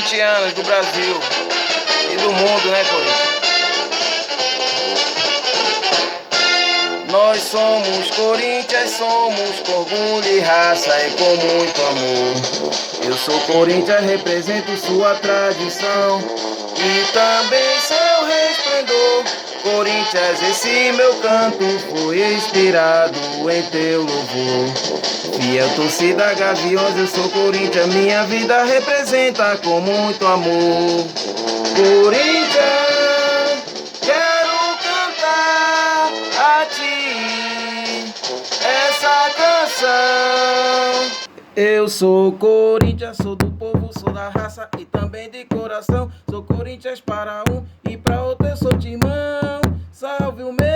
corintianos do Brasil e do mundo, né, Corinthians? Nós somos Corinthians, somos com orgulho e raça e com muito amor. Eu sou Corinthians, represento sua tradição e também seu resplendor. Corinthians, esse meu canto foi inspirado em teu louvor. Fiel torcida Gaviões, eu sou Corinthians, minha vida representa com muito amor. Corinthians, quero cantar a ti essa canção. Eu sou Corinthians, sou do povo, sou da raça e também de coração. Sou Corinthians para um e para outro eu sou Timão. Salve o meu